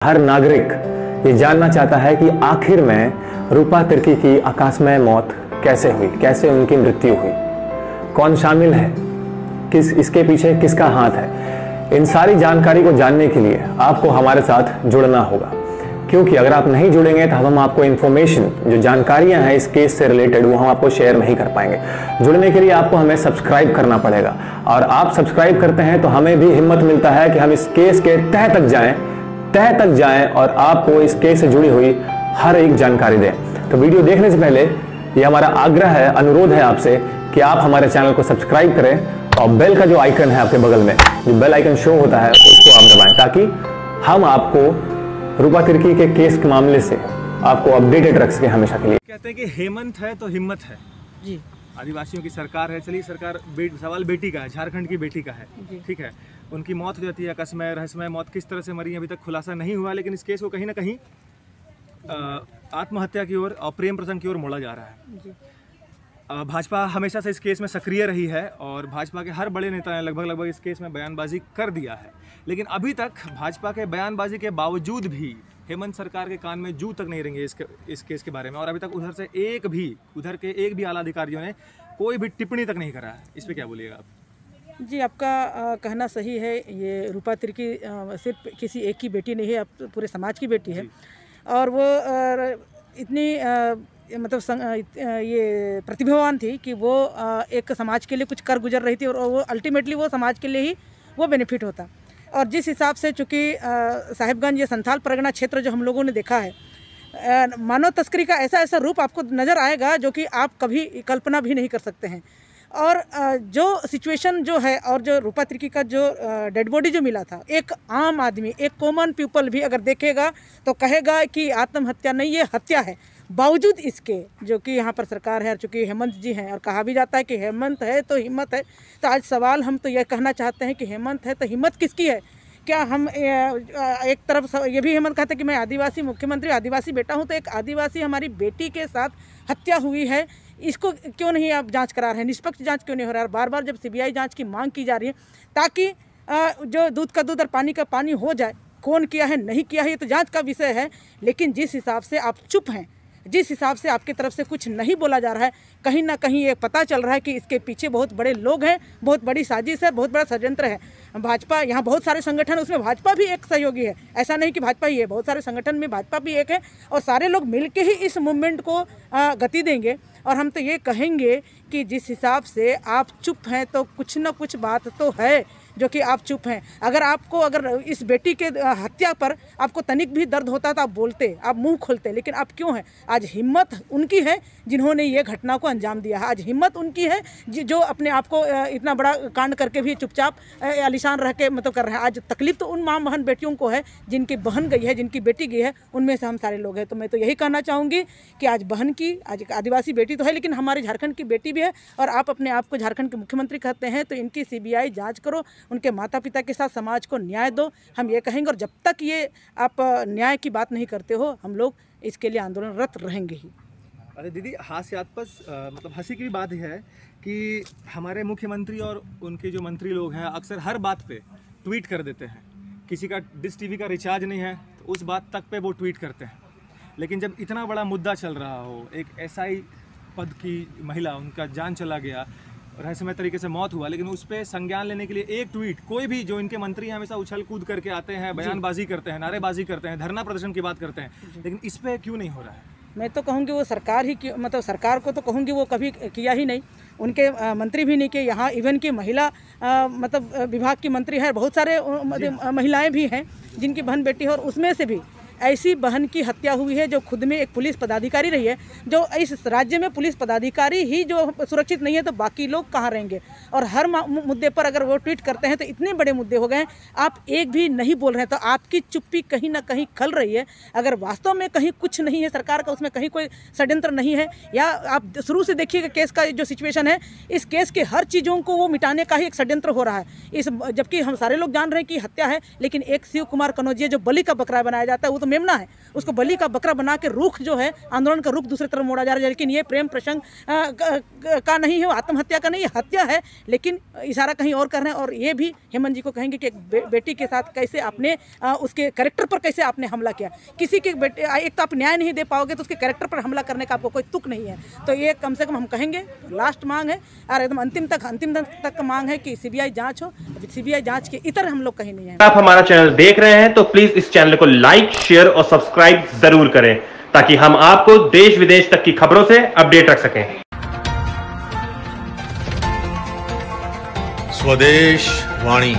हर नागरिक ये जानना चाहता है कि आखिर में रूपा तिर्की की आकस्मिक मौत कैसे हुई, कैसे उनकी मृत्यु हुई, कौन शामिल है, इसके पीछे किसका हाथ है। इन सारी जानकारी को जानने के लिए आपको हमारे साथ जुड़ना होगा, क्योंकि अगर आप नहीं जुड़ेंगे तो हम आपको इन्फॉर्मेशन, जो जानकारियां हैं इस केस से रिलेटेड, वो हम आपको शेयर नहीं कर पाएंगे। जुड़ने के लिए आपको हमें सब्सक्राइब करना पड़ेगा, और आप सब्सक्राइब करते हैं तो हमें भी हिम्मत मिलता है कि हम इस केस के तह तक जाएं और आपको इस केस से जुड़ी हुई हर एक जानकारी दें। तो वीडियो देखने से पहले ये हमारा आग्रह है, अनुरोध है आपसे कि आप हमारे चैनल को सब्सक्राइब करें और बेल का जो आइकन है आपके बगल में, जो बेल आइकन शो होता है, उसको आप दबाएं, ताकि हम आपको रूपा तिर्की के केस के मामले से आपको अपडेटेड रख सके हमेशा के लिए। कहते हैं कि हेमंत है तो हिम्मत है जी। आदिवासियों की सरकार है। चलिए, सरकार सवाल बेटी का है, झारखंड की बेटी का है, ठीक है। उनकी मौत हो जाती है, अकस्मात रहस्यमय मौत, किस तरह से मरी अभी तक खुलासा नहीं हुआ, लेकिन इस केस को कहीं ना कहीं आत्महत्या की ओर और प्रेम प्रसंग की ओर मोड़ा जा रहा है जी। भाजपा हमेशा से इस केस में सक्रिय रही है और भाजपा के हर बड़े नेता ने लगभग इस केस में बयानबाजी कर दिया है, लेकिन अभी तक भाजपा के बयानबाजी के बावजूद भी हेमंत सरकार के कान में जू तक नहीं रेंगे इस केस के बारे में, और अभी तक उधर के एक भी आला अधिकारियों ने कोई भी टिप्पणी तक नहीं करा है। इस पर क्या बोलिएगा आप? जी, आपका कहना सही है। ये रूपा तिर्की सिर्फ किसी एक की बेटी नहीं है, अब पूरे समाज की बेटी है, और वो इतनी ये प्रतिभावान थी कि वो एक समाज के लिए कुछ कर गुजर रही थी, और वो अल्टीमेटली वो समाज के लिए ही वो बेनिफिट होता। और जिस हिसाब से चूँकि साहिबगंज, ये संथाल परगना क्षेत्र जो हम लोगों ने देखा है, मानव तस्करी का ऐसा रूप आपको नज़र आएगा जो कि आप कभी कल्पना भी नहीं कर सकते हैं। और जो सिचुएशन जो है, और जो रूपा तिर्की का जो डेड बॉडी जो मिला था, एक आम आदमी, एक कॉमन पीपल भी अगर देखेगा तो कहेगा कि आत्महत्या नहीं, ये हत्या है। बावजूद इसके जो कि यहाँ पर सरकार है, चूँकि हेमंत जी हैं, और कहा भी जाता है कि हेमंत है तो हिम्मत है, तो आज सवाल हम तो यह कहना चाहते हैं कि हेमंत है तो हिम्मत किसकी है। क्या हम एक तरफ ये भी हेमंत कहते हैं कि मैं आदिवासी मुख्यमंत्री, आदिवासी बेटा हूं, तो एक आदिवासी हमारी बेटी के साथ हत्या हुई है, इसको क्यों नहीं आप जांच करा रहे हैं, निष्पक्ष जांच क्यों नहीं हो रहा है। बार बार जब सीबीआई जांच की मांग की जा रही है ताकि जो दूध का दूध और पानी का पानी हो जाए, कौन किया है नहीं किया है ये तो जाँच का विषय है, लेकिन जिस हिसाब से आप चुप हैं, जिस हिसाब से आपकी तरफ से कुछ नहीं बोला जा रहा है, कहीं ना कहीं ये पता चल रहा है कि इसके पीछे बहुत बड़े लोग हैं, बहुत बड़ी साजिश है, बहुत बड़ा षड्यंत्र है। भाजपा, यहाँ बहुत सारे संगठन, उसमें भाजपा भी एक सहयोगी है, ऐसा नहीं कि भाजपा ही है, बहुत सारे संगठन में भाजपा भी एक है, और सारे लोग मिलके ही इस मूवमेंट को गति देंगे। और हम तो ये कहेंगे कि जिस हिसाब से आप चुप हैं तो कुछ न कुछ बात तो है जो कि आप चुप हैं। अगर इस बेटी के हत्या पर आपको तनिक भी दर्द होता तो आप बोलते, आप मुंह खोलते, लेकिन आप क्यों हैं? आज हिम्मत उनकी है जिन्होंने ये घटना को अंजाम दिया है, आज हिम्मत उनकी है जो अपने आप को इतना बड़ा कांड करके भी चुपचाप आलिशान रह के कर रहे हैं। आज तकलीफ तो उन माँ बहन बेटियों को है जिनकी बहन गई है, जिनकी बेटी गई है, उनमें से हम सारे लोग हैं। तो मैं तो यही कहना चाहूँगी कि आज बहन की, आज एक आदिवासी बेटी तो है, लेकिन हमारे झारखंड की बेटी भी है, और आप अपने आप को झारखंड के मुख्यमंत्री कहते हैं, तो इनकी सीबीआई जाँच करो, उनके माता पिता के साथ समाज को न्याय दो, हम ये कहेंगे। और जब तक ये आप न्याय की बात नहीं करते हो, हम लोग इसके लिए आंदोलनरत रहेंगे ही। अरे दीदी, हास्यास्पद मतलब हंसी की बात यह है कि हमारे मुख्यमंत्री और उनके जो मंत्री लोग हैं अक्सर हर बात पे ट्वीट कर देते हैं। किसी का डिश टीवी का रिचार्ज नहीं है तो उस बात तक पे वो ट्वीट करते हैं, लेकिन जब इतना बड़ा मुद्दा चल रहा हो, एक एसआई पद की महिला, उनका जान चला गया, रहस्यमय तरीके से मौत हुआ, लेकिन उस पर संज्ञान लेने के लिए एक ट्वीट, कोई भी, जो इनके मंत्री हमेशा उछल कूद करके आते हैं, बयानबाजी करते हैं, नारेबाजी करते हैं, धरना प्रदर्शन की बात करते हैं, लेकिन इस पर क्यों नहीं हो रहा है? मैं तो कहूँगी वो सरकार ही, मतलब सरकार को तो कहूँगी वो कभी किया ही नहीं, उनके मंत्री भी नहीं किए। यहाँ इवन की महिला विभाग की मंत्री है, बहुत सारे महिलाएं भी हैं जिनकी बहन बेटी है, और उसमें से भी ऐसी बहन की हत्या हुई है जो खुद में एक पुलिस पदाधिकारी रही है। जो इस राज्य में पुलिस पदाधिकारी ही जो सुरक्षित नहीं है तो बाकी लोग कहाँ रहेंगे? और हर मुद्दे पर अगर वो ट्वीट करते हैं तो इतने बड़े मुद्दे हो गए, आप एक भी नहीं बोल रहे हैं, तो आपकी चुप्पी कहीं ना कहीं खल रही है। अगर वास्तव में कहीं कुछ नहीं है सरकार का, उसमें कहीं कोई षड्यंत्र नहीं है, या आप शुरू से देखिएगा केस का जो सिचुएशन है, इस केस के हर चीज़ों को वो मिटाने का ही एक षड्यंत्र हो रहा है। जबकि हम सारे लोग जान रहे हैं कि हत्या है, लेकिन एक शिव कुमार कनौजिया जो बलि का बकरा बनाया जाता है, वो तो मेमना है उसको बलि का बकरा बना के रुख जो है आंदोलन का रुख दूसरी तरफ मोड़ा जा रहा है। लेकिन ये प्रेम प्रसंग का नहीं है, आत्महत्या का नहीं है, हत्या है, लेकिन इशारा कहीं और कर रहे हैं। और ये भी हेमंत जी को कहेंगे कि एक बेटी के साथ कैसे आपने उसके कैरेक्टर पर कैसे आपने हमला किया। किसी के बेटे एक तो आप न्याय नहीं दे पाओगे तो उसके कैरेक्टर पर हमला करने का आपको कोई तुक नहीं है। तो ये कम से कम हम कहेंगे लास्ट मांग है और एकदम अंतिम तक मांग है कि सीबीआई जांच हो। सीबीआई जांच के इतर हम लोग कहीं नहीं है। आप हमारा चैनल देख रहे हैं तो प्लीज इस चैनल को लाइक, शेयर और सब्सक्राइब जरूर करें ताकि हम आपको देश विदेश तक की खबरों से अपडेट रख सकें। स्वदेश वाणी।